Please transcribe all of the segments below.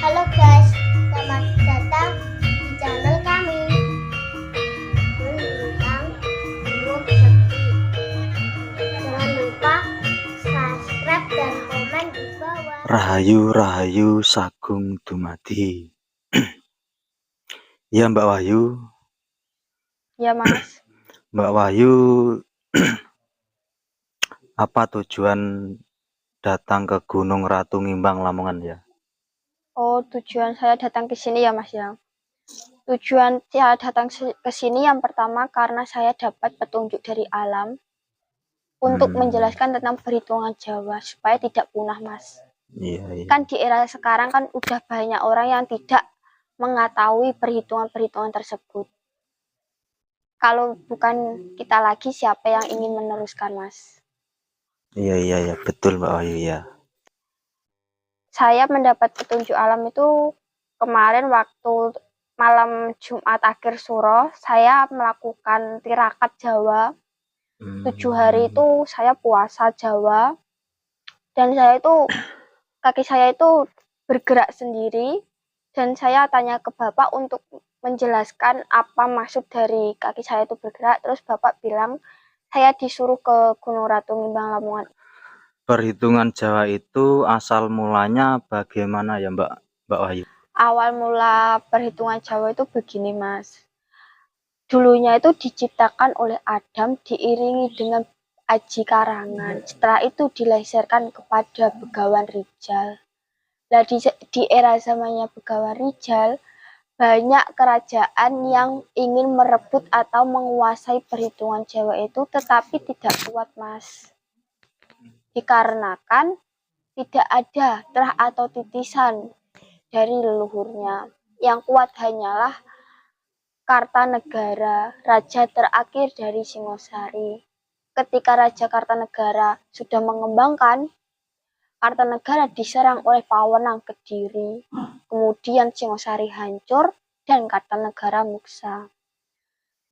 Halo guys, selamat datang di channel kami. Tentang Gunung Sakti. Jangan lupa subscribe dan komen di bawah. Rahayu Sagung Dumadi. Ya Mbak Wahyu. Ya Mas. Mbak Wahyu, apa tujuan datang ke Gunung Ratu Ngimbang Lamongan ya? Oh, tujuan saya datang ke sini ya Mas ya. Tujuan saya datang ke sini yang pertama karena saya dapat petunjuk dari alam untuk menjelaskan tentang perhitungan Jawa supaya tidak punah Mas. Iya. Kan di era sekarang kan udah banyak orang yang tidak mengetahui perhitungan-perhitungan tersebut. Kalau bukan kita lagi, siapa yang ingin meneruskan Mas? Iya, betul Mbak Wahyu ya. Saya mendapat petunjuk alam itu kemarin waktu malam Jumat akhir suro, saya melakukan tirakat Jawa. 7 hari itu saya puasa Jawa, dan kaki saya itu bergerak sendiri, dan saya tanya ke Bapak untuk menjelaskan apa maksud dari kaki saya itu bergerak. Terus Bapak bilang saya disuruh ke Gunung Ratu Ngimbang Lamongan. Perhitungan Jawa itu asal mulanya bagaimana ya Mbak Wahyu? Awal mula perhitungan Jawa itu begini Mas. Dulunya itu diciptakan oleh Adam diiringi dengan aji karangan. Setelah itu dileserkan kepada Begawan Rijal. Nah, di era zamannya Begawan Rijal, banyak kerajaan yang ingin merebut atau menguasai perhitungan Jawa itu, tetapi tidak kuat Mas. Dikarenakan tidak ada terah atau titisan dari leluhurnya. Yang kuat hanyalah Kartanegara, raja terakhir dari Singosari. Ketika Raja Kartanegara sudah mengembangkan, Kartanegara diserang oleh Pawenang Kediri. Kemudian Singosari hancur dan Kartanegara muksa.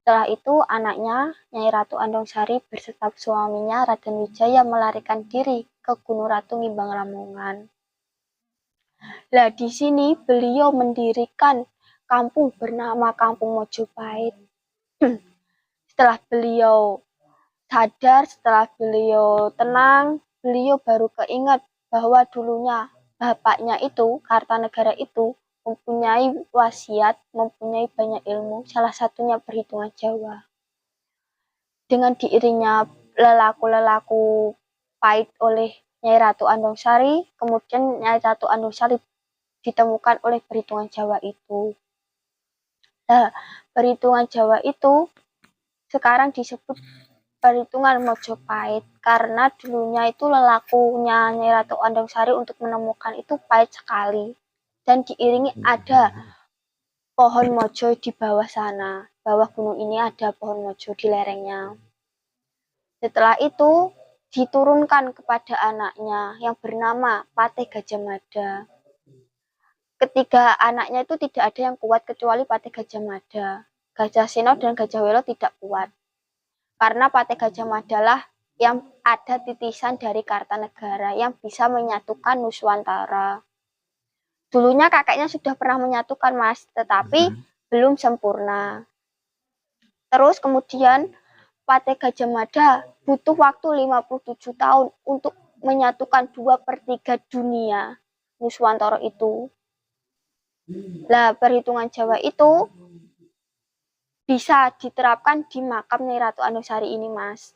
Setelah itu anaknya, Nyai Ratu Andongsari beserta suaminya Raden Wijaya melarikan diri ke Gunung Ratu Ngimbang Lamongan. Nah, di sini beliau mendirikan kampung bernama Kampung Mojopahit. Setelah beliau sadar, setelah beliau tenang, beliau baru keingat bahwa dulunya bapaknya itu, Kartanegara itu, mempunyai wasiat, mempunyai banyak ilmu, salah satunya perhitungan Jawa. Dengan diiringnya lelaku-lelaku pahit oleh Nyai Ratu Andongsari, kemudian Nyai Ratu Andongsari ditemukan oleh perhitungan Jawa itu. Nah, perhitungan Jawa itu sekarang disebut perhitungan Mojopahit karena dulunya itu lelakunya Nyai Ratu Andongsari untuk menemukan itu pahit sekali, dan diiringi ada pohon mojo di bawah sana. Bawah gunung ini ada pohon mojo di lerengnya. Setelah itu diturunkan kepada anaknya yang bernama Patih Gajah Mada. Ketiga anaknya itu tidak ada yang kuat kecuali Patih Gajah Mada. Gajah Seno dan Gajah Welo tidak kuat. Karena Patih Gajah Mada lah yang ada titisan dari Kartanegara yang bisa menyatukan Nuswantara. Dulunya kakeknya sudah pernah menyatukan Mas, tetapi belum sempurna. Terus kemudian Patih Gajah Mada butuh waktu 57 tahun untuk menyatukan 2/3 dunia Nuswantara itu. Nah, perhitungan Jawa itu bisa diterapkan di makam Nyai Ratu Andongsari ini, Mas.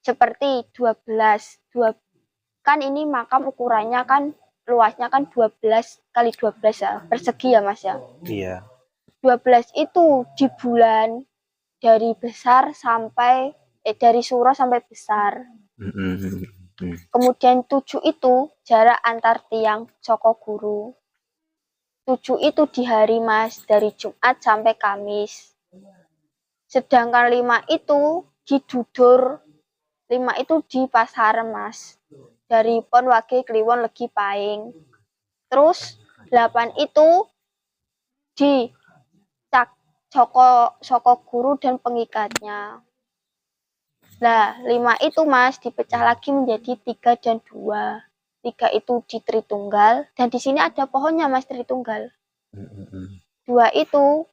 Seperti 12, kan ini makam ukurannya kan luasnya kan 12 kali 12 ya, persegi ya, Mas ya. Iya. 12 itu di bulan dari besar sampai dari suro sampai besar. Kemudian 7 itu jarak antar tiang soko guru. 7 itu di hari Mas, dari Jumat sampai Kamis. Sedangkan 5 itu di Dudur, 5 itu di Pasar Mas. Dari Pon Wage Kliwon Legi Paing. Terus 8 itu di Soko Guru dan pengikatnya. Nah, 5 itu Mas dipecah lagi menjadi 3 dan 2. 3 itu di Tritunggal, dan di sini ada pohonnya Mas Tritunggal. Dua itu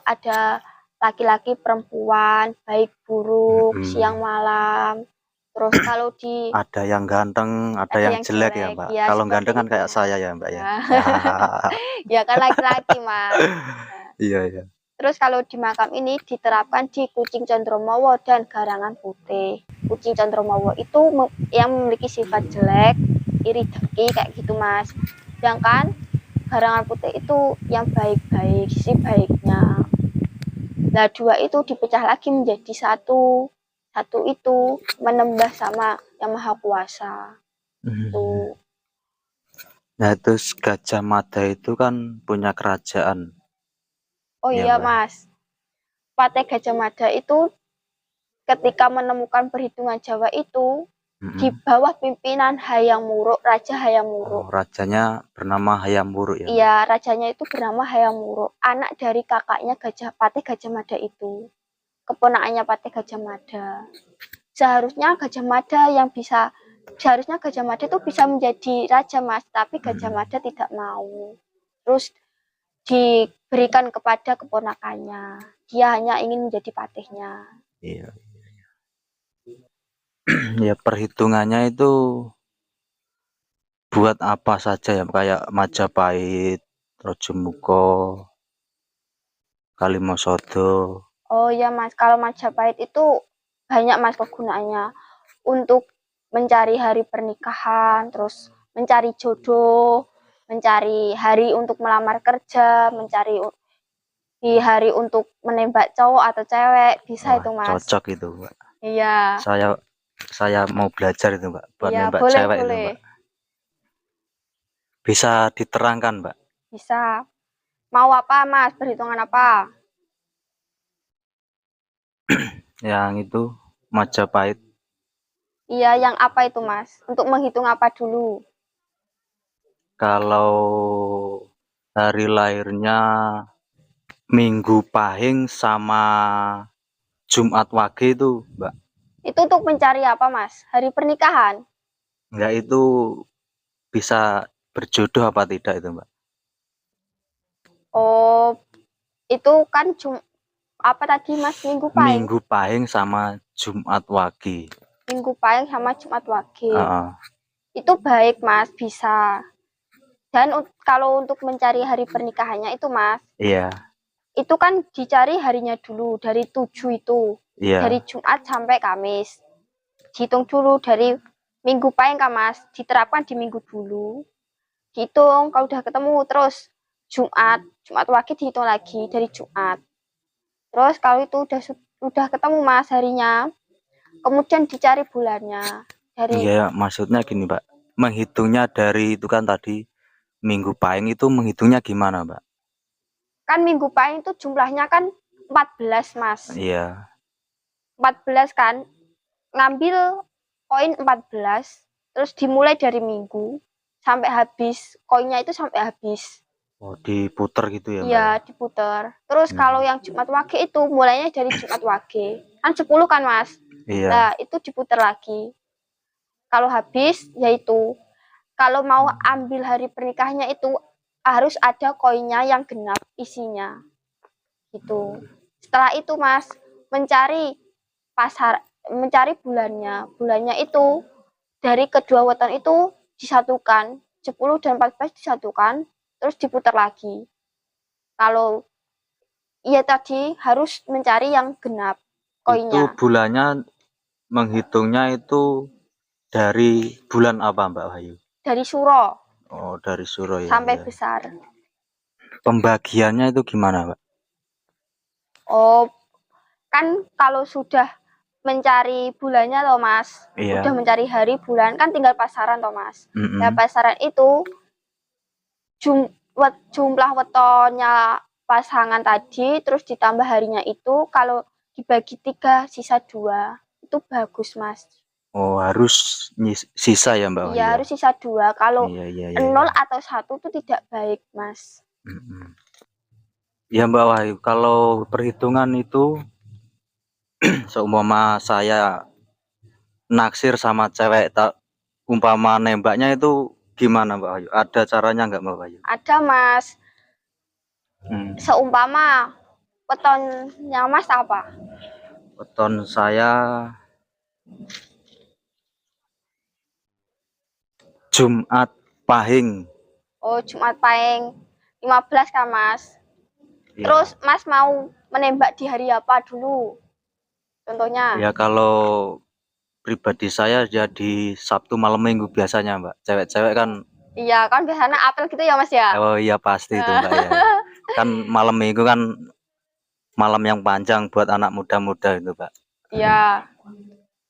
ada laki-laki, perempuan, baik buruk, siang malam. Terus kalau di Ada yang ganteng, ada yang jelek ya Mbak. ya Kalau seperti ganteng kan itu, kayak Mas. saya ya Mbak ya. Ya kan laki-laki Mas. Nah, Iya. terus kalau di makam ini diterapkan di Kucing Condromowo dan Garangan Putih. Kucing Condromowo itu yang memiliki sifat jelek, iri dengki kayak gitu Mas. Sedangkan Garangan Putih itu yang baik-baik, sisi baiknya. Nah, 2 itu dipecah lagi menjadi satu. Satu itu menembah sama Yang Maha Kuasa. Tuh. Nah, terus Gajah Mada itu kan punya kerajaan. Oh Ya, iya Mbak. Mas, Patih Gajah Mada itu ketika menemukan perhitungan Jawa itu di bawah pimpinan Hayam Wuruk, Raja Hayam Wuruk. Oh, rajanya bernama Hayam Wuruk ya? Iya, rajanya itu bernama Hayam Wuruk, anak dari kakaknya Patih Gajah Mada itu, keponakannya Patih Gajah Mada. Seharusnya Gajah Mada itu bisa menjadi raja Mas, tapi Gajah Mada tidak mau. Terus diberikan kepada keponakannya. Dia hanya ingin menjadi patihnya. Iya. Ya, perhitungannya itu buat apa saja ya, kayak Majapahit, Rojomuko, Kalimasada. Oh ya Mas, kalau Majapahit itu banyak Mas kegunaannya. Untuk mencari hari pernikahan, terus mencari jodoh, mencari hari untuk melamar kerja, mencari di hari untuk menembak cowok atau cewek, bisa. Wah, itu Mas. Cocok itu Mbak. Iya. Saya mau belajar itu Mbak, buat Iya, nembak boleh, cewek boleh. itu Mbak. Bisa diterangkan Mbak? Bisa. Mau apa Mas? Perhitungan apa? Yang itu Majapahit. Iya, yang apa itu Mas? Untuk menghitung apa dulu? Kalau hari lahirnya Minggu Pahing sama Jumat Wage itu Mbak. Itu untuk mencari apa Mas? Hari pernikahan? Enggak, itu bisa berjodoh apa tidak itu Mbak? Oh, itu kan apa tadi Mas? Minggu Pahing? Minggu Pahing sama Jumat Wage. Minggu Pahing sama Jumat Wage. Itu baik Mas, bisa. Dan kalau untuk mencari hari pernikahannya itu Mas, iya, itu kan dicari harinya dulu, dari 7 itu. Iya. Dari Jumat sampai Kamis. Dihitung dulu dari Minggu Pahing kan Mas, diterapkan di Minggu dulu. Dihitung, kalau udah ketemu, terus Jumat Wage dihitung lagi dari Jumat. Terus kalau itu udah ketemu Mas harinya, kemudian dicari bulannya. Iya, maksudnya gini Mbak, menghitungnya dari itu kan tadi Minggu Pahing itu menghitungnya gimana Mbak? Kan Minggu Pahing itu jumlahnya kan 14 Mas. Iya. 14 kan, ngambil koin 14, terus dimulai dari Minggu sampai habis, koinnya itu sampai habis. Oh, diputer gitu ya Mbak? Iya, diputer. Terus kalau yang Jumat Wage itu mulainya dari Jumat Wage, kan 10 kan Mas? Iya. Nah, itu diputer lagi. Kalau habis, yaitu kalau mau ambil hari pernikahannya itu harus ada koinnya yang genap isinya. Gitu. Setelah itu Mas, mencari bulannya. Bulannya itu dari kedua weton itu disatukan, 10 dan 14 disatukan, terus diputar lagi. Kalau iya tadi harus mencari yang genap koinnya. Itu bulannya menghitungnya itu dari bulan apa Mbak Wahyu? Dari Suro. Oh, dari Suro ya. Sampai ya. besar. Pembagiannya itu gimana Mbak? Oh, kan kalau sudah mencari bulannya loh Mas, Iya. udah mencari hari bulan kan tinggal pasaran toh Mas. Nah, pasaran itu jumlah wetonnya pasangan tadi terus ditambah harinya itu, kalau dibagi 3 sisa 2 itu bagus Mas. Oh, harus sisa ya Mbak? Iya, harus sisa 2. Kalau iya. 0 atau 1 itu tidak baik Mas. Ya Mbak Wahyu, kalau perhitungan itu seumpama saya naksir sama cewek umpama nembaknya itu gimana Mbak Wahyu? Ada caranya nggak Mbak Wahyu? Ada Mas. Hmm. Seumpama wetonnya Mas apa? Weton saya Jumat Pahing. Oh, Jumat Pahing 15 kan Mas. Ya. Terus Mas mau menembak di hari apa dulu? Contohnya. Ya kalau pribadi saya jadi Sabtu malam Minggu biasanya Mbak. Cewek-cewek kan. Iya kan biasanya apel gitu ya Mas ya. Oh iya pasti itu Mbak ya. Kan malam Minggu kan malam yang panjang buat anak muda-muda itu Mbak. Iya.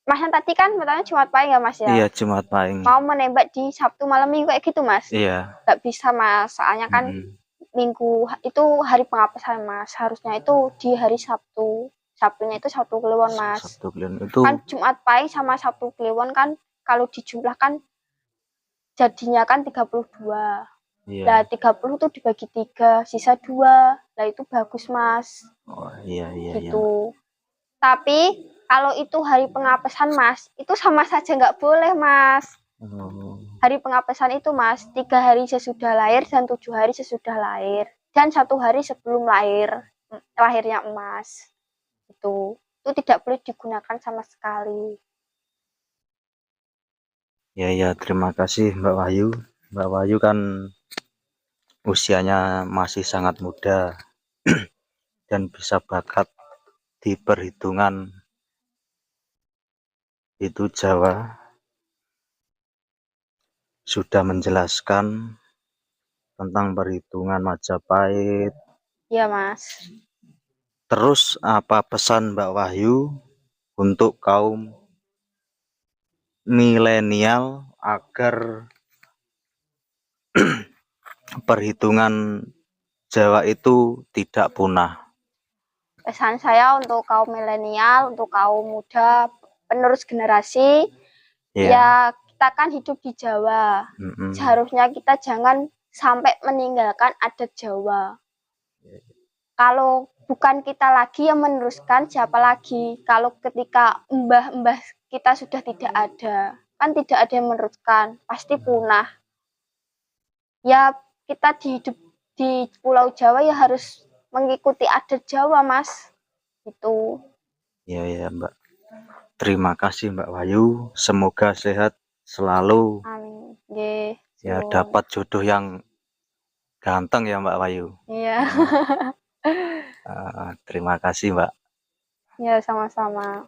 Mas yang tadi kan bertanya Jumat Pahing ya Mas ya? Iya Jumat Pahing. Mau menembak di Sabtu malam Minggu kayak gitu Mas? Iya. Gak bisa Mas, soalnya kan Minggu itu hari pengapesan Mas. Harusnya itu di hari Sabtu. Sabtunya itu Sabtu Kliwon Mas. Sabtu Kliwon itu. Kan Jumat Pahing sama Sabtu Kliwon kan kalau dijumlahkan jadinya kan 32. Iya. Nah 30 tuh dibagi 3, sisa 2. Nah itu bagus Mas. Oh iya gitu. Iya. Tapi kalau itu hari pengapesan Mas, itu sama saja nggak boleh Mas. Hari pengapesan itu Mas, 3 hari sesudah lahir dan 7 hari sesudah lahir. Dan 1 hari sebelum lahirnya Mas. Itu tidak boleh digunakan sama sekali. Ya, terima kasih Mbak Wahyu. Mbak Wahyu kan usianya masih sangat muda dan bisa bakat di perhitungan itu Jawa. Sudah menjelaskan tentang perhitungan Majapahit. Iya Mas. Terus apa pesan Mbak Wahyu untuk kaum milenial agar perhitungan Jawa itu tidak punah? Pesan saya untuk kaum milenial, untuk kaum muda, penerus generasi, ya kita kan hidup di Jawa. Seharusnya kita jangan sampai meninggalkan adat Jawa. Kalau bukan kita lagi yang meneruskan, siapa lagi? Kalau ketika mbah-mbah kita sudah tidak ada, kan tidak ada yang meneruskan, pasti punah. Ya kita hidup di Pulau Jawa ya harus mengikuti adat Jawa Mas. Itu. Ya Mbak. Terima kasih Mbak Wahyu. Semoga sehat selalu. Amin. Yeah, ya dapat jodoh yang ganteng ya Mbak Wahyu. Iya. Terima kasih Mbak. Ya sama-sama.